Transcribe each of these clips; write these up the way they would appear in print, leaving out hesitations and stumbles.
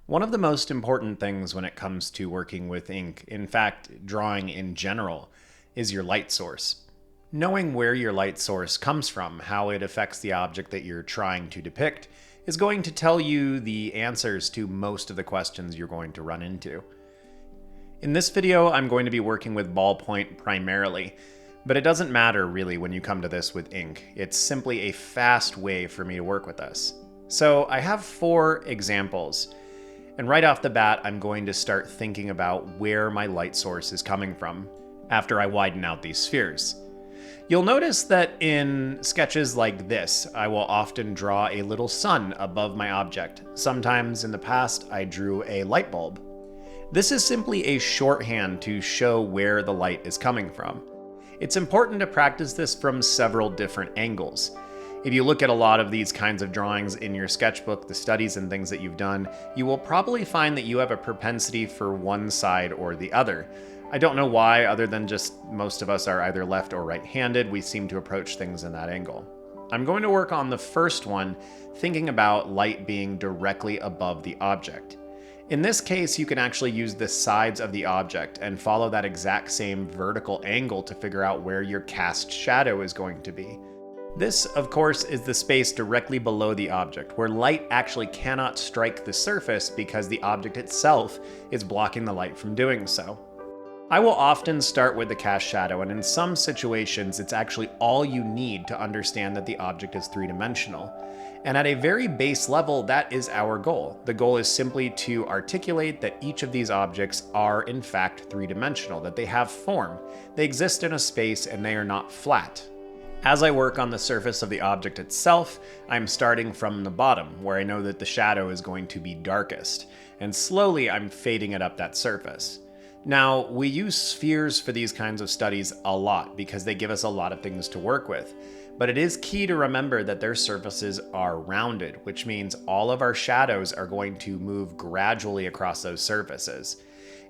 One of the most important things when it comes to working with ink, in fact, drawing in general, is your light source. Knowing where your light source comes from, how it affects the object that you're trying to depict, is going to tell you the answers to most of the questions you're going to run into. In this video, I'm going to be working with ballpoint primarily, but it doesn't matter really when you come to this with ink. It's simply a fast way for me to work with this. So I have 4 examples. And right off the bat, I'm going to start thinking about where my light source is coming from after I widen out these spheres. You'll notice that in sketches like this, I will often draw a little sun above my object. Sometimes in the past, I drew a light bulb. This is simply a shorthand to show where the light is coming from. It's important to practice this from several different angles. If you look at a lot of these kinds of drawings in your sketchbook, the studies and things that you've done, you will probably find that you have a propensity for one side or the other. I don't know why, other than just most of us are either left or right-handed, we seem to approach things in that angle. I'm going to work on the first one, thinking about light being directly above the object. In this case, you can actually use the sides of the object and follow that exact same vertical angle to figure out where your cast shadow is going to be. This, of course, is the space directly below the object, where light actually cannot strike the surface because the object itself is blocking the light from doing so. I will often start with the cast shadow, and in some situations, it's actually all you need to understand that the object is three-dimensional. And at a very base level, that is our goal. The goal is simply to articulate that each of these objects are in fact three-dimensional, that they have form. They exist in a space and they are not flat. As I work on the surface of the object itself, I'm starting from the bottom, where I know that the shadow is going to be darkest, and slowly I'm fading it up that surface. Now, we use spheres for these kinds of studies a lot because they give us a lot of things to work with, but it is key to remember that their surfaces are rounded, which means all of our shadows are going to move gradually across those surfaces.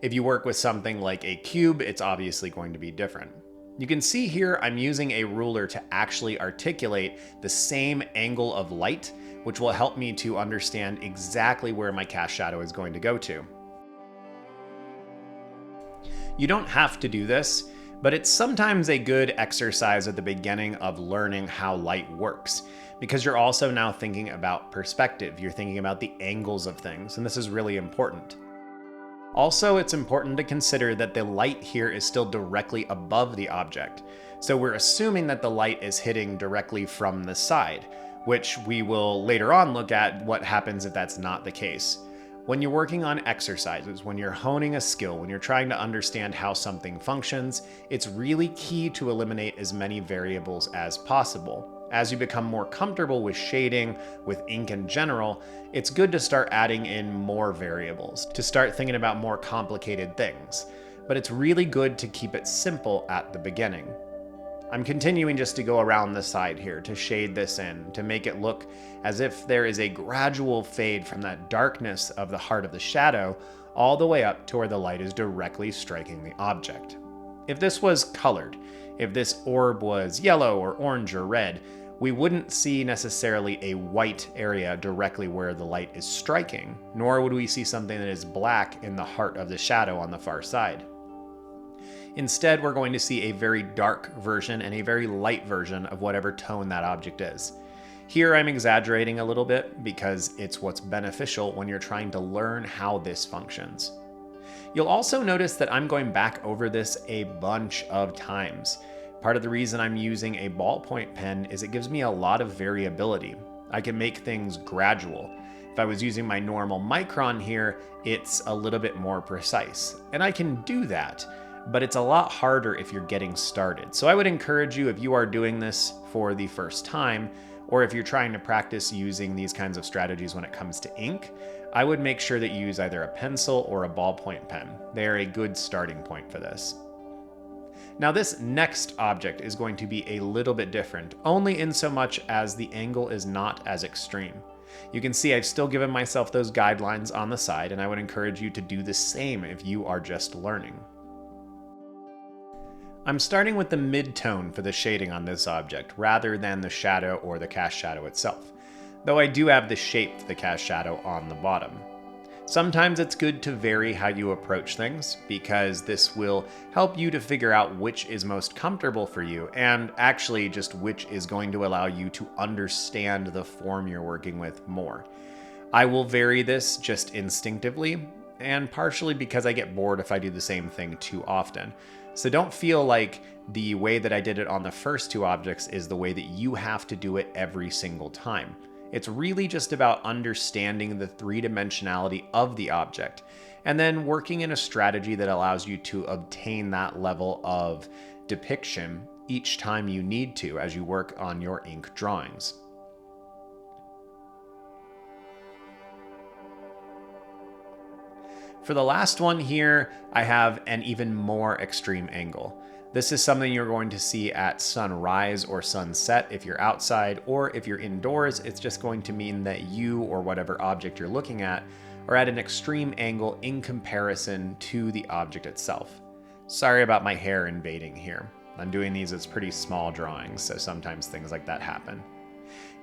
If you work with something like a cube, it's obviously going to be different. You can see here I'm using a ruler to actually articulate the same angle of light, which will help me to understand exactly where my cast shadow is going to go to. You don't have to do this, but it's sometimes a good exercise at the beginning of learning how light works, because you're also now thinking about perspective. You're thinking about the angles of things, and this is really important. Also, it's important to consider that the light here is still directly above the object. So we're assuming that the light is hitting directly from the side, which we will later on look at what happens if that's not the case. When you're working on exercises, when you're honing a skill, when you're trying to understand how something functions, it's really key to eliminate as many variables as possible. As you become more comfortable with shading, with ink in general, it's good to start adding in more variables, to start thinking about more complicated things. But it's really good to keep it simple at the beginning. I'm continuing just to go around the side here to shade this in, to make it look as if there is a gradual fade from that darkness of the heart of the shadow all the way up to where the light is directly striking the object. If this was colored, if this orb was yellow or orange or red, we wouldn't see necessarily a white area directly where the light is striking, nor would we see something that is black in the heart of the shadow on the far side. Instead, we're going to see a very dark version and a very light version of whatever tone that object is. Here I'm exaggerating a little bit because it's what's beneficial when you're trying to learn how this functions. You'll also notice that I'm going back over this a bunch of times. Part of the reason I'm using a ballpoint pen is it gives me a lot of variability. I can make things gradual. If I was using my normal Micron here, it's a little bit more precise. And I can do that, but it's a lot harder if you're getting started. So I would encourage you, if you are doing this for the first time, or if you're trying to practice using these kinds of strategies when it comes to ink, I would make sure that you use either a pencil or a ballpoint pen. They are a good starting point for this. Now this next object is going to be a little bit different, only in so much as the angle is not as extreme. You can see I've still given myself those guidelines on the side, and I would encourage you to do the same if you are just learning. I'm starting with the mid-tone for the shading on this object, rather than the shadow or the cast shadow itself, though I do have the shape for the cast shadow on the bottom. Sometimes it's good to vary how you approach things because this will help you to figure out which is most comfortable for you and actually just which is going to allow you to understand the form you're working with more. I will vary this just instinctively and partially because I get bored if I do the same thing too often. So don't feel like the way that I did it on the first two objects is the way that you have to do it every single time. It's really just about understanding the three-dimensionality of the object and then working in a strategy that allows you to obtain that level of depiction each time you need to as you work on your ink drawings. For the last one here, I have an even more extreme angle. This is something you're going to see at sunrise or sunset if you're outside, or if you're indoors, it's just going to mean that you or whatever object you're looking at are at an extreme angle in comparison to the object itself. Sorry about my hair invading here. I'm doing these as pretty small drawings, so sometimes things like that happen.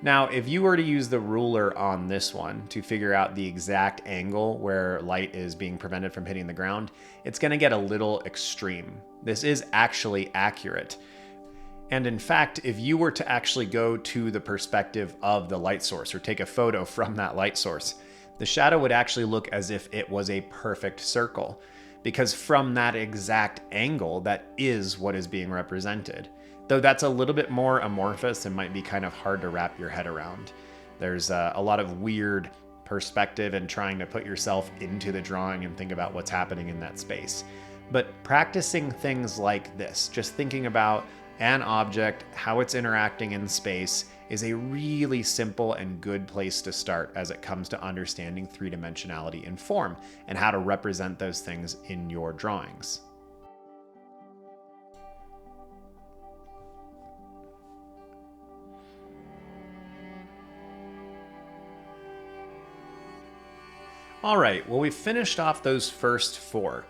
Now, if you were to use the ruler on this one to figure out the exact angle where light is being prevented from hitting the ground, it's going to get a little extreme. This is actually accurate. And in fact, if you were to actually go to the perspective of the light source or take a photo from that light source, the shadow would actually look as if it was a perfect circle, because from that exact angle, that is what is being represented. Though that's a little bit more amorphous and might be kind of hard to wrap your head around. There's a lot of weird perspective and trying to put yourself into the drawing and think about what's happening in that space. But practicing things like this, just thinking about an object, how it's interacting in space, is a really simple and good place to start as it comes to understanding three-dimensionality in form and how to represent those things in your drawings. All right, well, we've finished off those first four.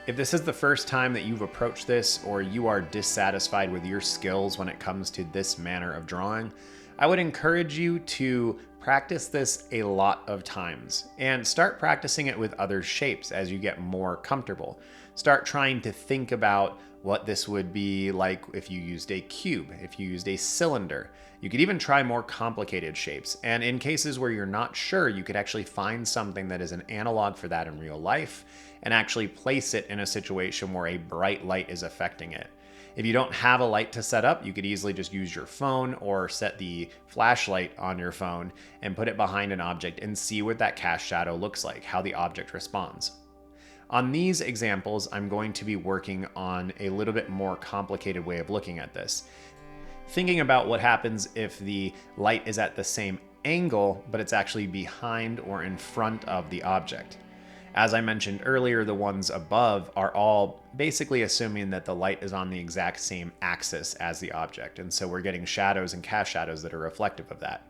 If this is the first time that you've approached this or you are dissatisfied with your skills when it comes to this manner of drawing, I would encourage you to practice this a lot of times and start practicing it with other shapes as you get more comfortable. Start trying to think about what this would be like if you used a cube, if you used a cylinder. You could even try more complicated shapes. And in cases where you're not sure, you could actually find something that is an analog for that in real life and actually place it in a situation where a bright light is affecting it. If you don't have a light to set up, you could easily just use your phone or set the flashlight on your phone and put it behind an object and see what that cast shadow looks like, how the object responds. On these examples, I'm going to be working on a little bit more complicated way of looking at this. Thinking about what happens if the light is at the same angle, but it's actually behind or in front of the object. As I mentioned earlier, the ones above are all basically assuming that the light is on the exact same axis as the object, and so we're getting shadows and cast shadows that are reflective of that.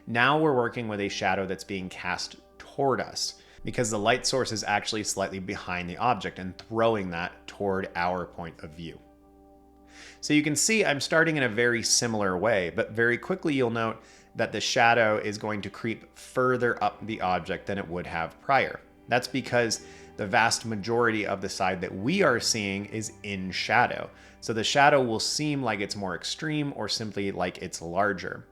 Now we're working with a shadow that's being cast toward us, because the light source is actually slightly behind the object and throwing that toward our point of view. So you can see I'm starting in a very similar way, but very quickly you'll note that the shadow is going to creep further up the object than it would have prior. That's because the vast majority of the side that we are seeing is in shadow. So the shadow will seem like it's more extreme or simply like it's larger.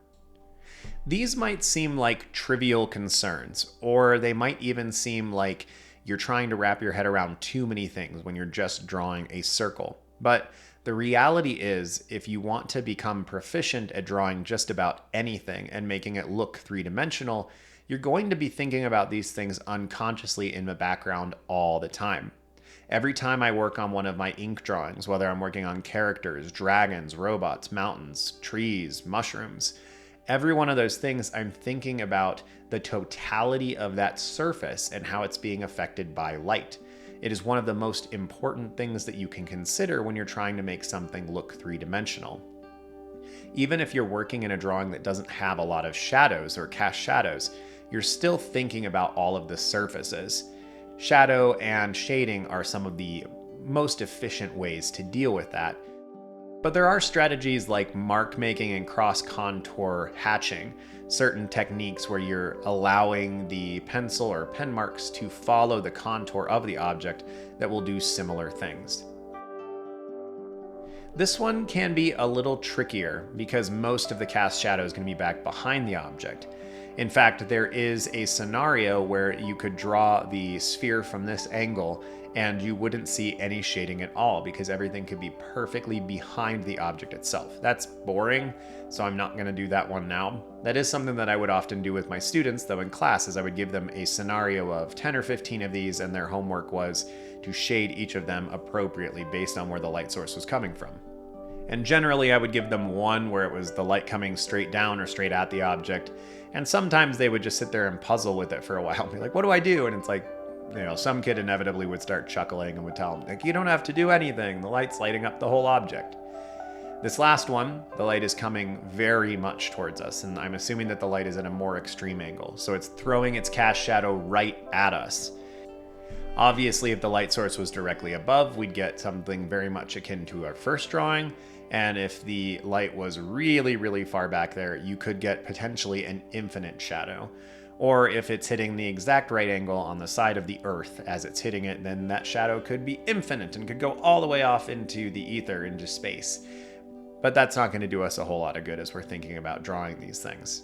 These might seem like trivial concerns, or they might even seem like you're trying to wrap your head around too many things when you're just drawing a circle. But the reality is, if you want to become proficient at drawing just about anything and making it look three-dimensional, you're going to be thinking about these things unconsciously in the background all the time. Every time I work on one of my ink drawings, whether I'm working on characters, dragons, robots, mountains, trees, mushrooms, every one of those things I'm thinking about the totality of that surface and how it's being affected by light. It is one of the most important things that you can consider when you're trying to make something look three-dimensional. Even if you're working in a drawing that doesn't have a lot of shadows or cast shadows, you're still thinking about all of the surfaces. Shadow and shading are some of the most efficient ways to deal with that. But there are strategies like mark making and cross contour hatching, certain techniques where you're allowing the pencil or pen marks to follow the contour of the object that will do similar things. This one can be a little trickier because most of the cast shadow is going to be back behind the object. In fact, there is a scenario where you could draw the sphere from this angle and you wouldn't see any shading at all because everything could be perfectly behind the object itself. That's boring, so I'm not going to do that one now. That is something that I would often do with my students, though, in class, is I would give them a scenario of 10 or 15 of these, and their homework was to shade each of them appropriately based on where the light source was coming from. And generally, I would give them one where it was the light coming straight down or straight at the object, and sometimes they would just sit there and puzzle with it for a while and be like, what do I do? And it's like, some kid inevitably would start chuckling and would tell them, like, you don't have to do anything. The light's lighting up the whole object. This last one, the light is coming very much towards us, and I'm assuming that the light is at a more extreme angle. So it's throwing its cast shadow right at us. Obviously, if the light source was directly above, we'd get something very much akin to our first drawing. And if the light was really, really far back there, you could get potentially an infinite shadow. Or if it's hitting the exact right angle on the side of the Earth as it's hitting it, then that shadow could be infinite and could go all the way off into the ether, into space. But that's not going to do us a whole lot of good as we're thinking about drawing these things.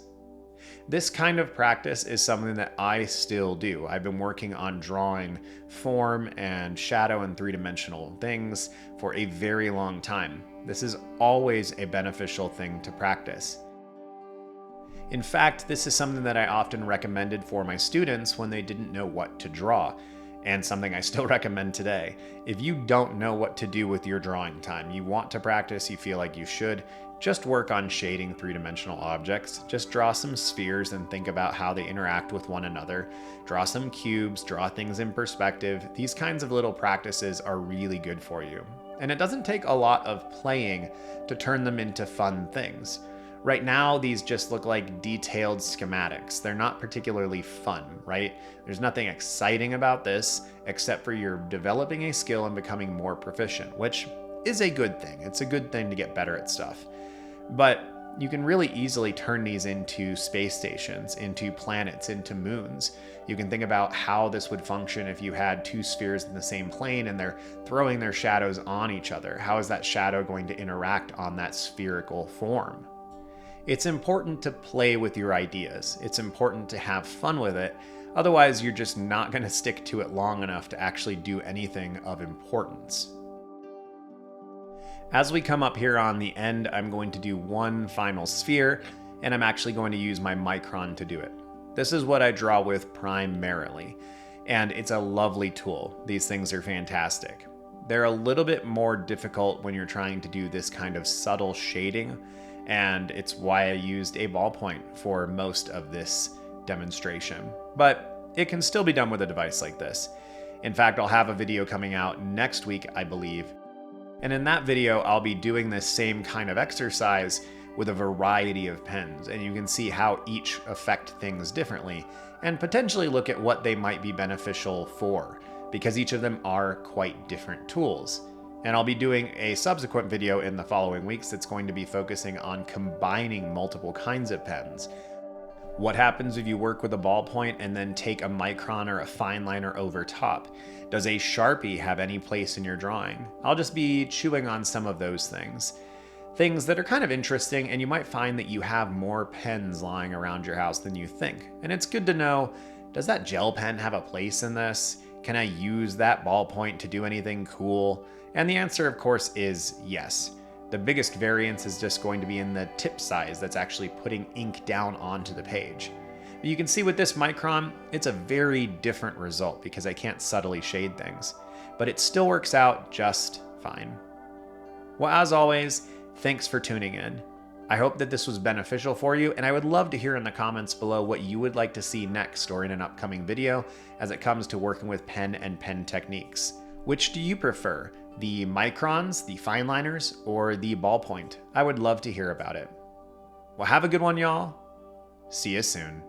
This kind of practice is something that I still do. I've been working on drawing form and shadow and three-dimensional things for a very long time. This is always a beneficial thing to practice. In fact, this is something that I often recommended for my students when they didn't know what to draw, and something I still recommend today. If you don't know what to do with your drawing time, you want to practice, you feel like you should, just work on shading three-dimensional objects. Just draw some spheres and think about how they interact with one another. Draw some cubes, draw things in perspective. These kinds of little practices are really good for you. And it doesn't take a lot of playing to turn them into fun things. Right now, these just look like detailed schematics. They're not particularly fun, right? There's nothing exciting about this except for you're developing a skill and becoming more proficient, which is a good thing. It's a good thing to get better at stuff. But you can really easily turn these into space stations, into planets, into moons. You can think about how this would function if you had two spheres in the same plane and they're throwing their shadows on each other. How is that shadow going to interact on that spherical form? It's important to play with your ideas. It's important to have fun with it. Otherwise, you're just not going to stick to it long enough to actually do anything of importance. As we come up here on the end, I'm going to do one final sphere, and I'm actually going to use my Micron to do it. This is what I draw with primarily, and it's a lovely tool. These things are fantastic. They're a little bit more difficult when you're trying to do this kind of subtle shading, and it's why I used a ballpoint for most of this demonstration. But it can still be done with a device like this. In fact, I'll have a video coming out next week, I believe. And in that video, I'll be doing this same kind of exercise with a variety of pens, and you can see how each affect things differently, and potentially look at what they might be beneficial for, because each of them are quite different tools. And I'll be doing a subsequent video in the following weeks that's going to be focusing on combining multiple kinds of pens. What happens if you work with a ballpoint and then take a Micron or a fine liner over top? Does a Sharpie have any place in your drawing? I'll just be chewing on some of those things. Things that are kind of interesting, and you might find that you have more pens lying around your house than you think. And it's good to know, does that gel pen have a place in this? Can I use that ballpoint to do anything cool? And the answer, of course, is yes. The biggest variance is just going to be in the tip size that's actually putting ink down onto the page. But you can see with this Micron, it's a very different result because I can't subtly shade things. But it still works out just fine. Well, as always, thanks for tuning in. I hope that this was beneficial for you, and I would love to hear in the comments below what you would like to see next or in an upcoming video as it comes to working with pen and pen techniques. Which do you prefer? The Microns, the fine liners, or the ballpoint? I would love to hear about it. Well, have a good one, y'all. See you soon.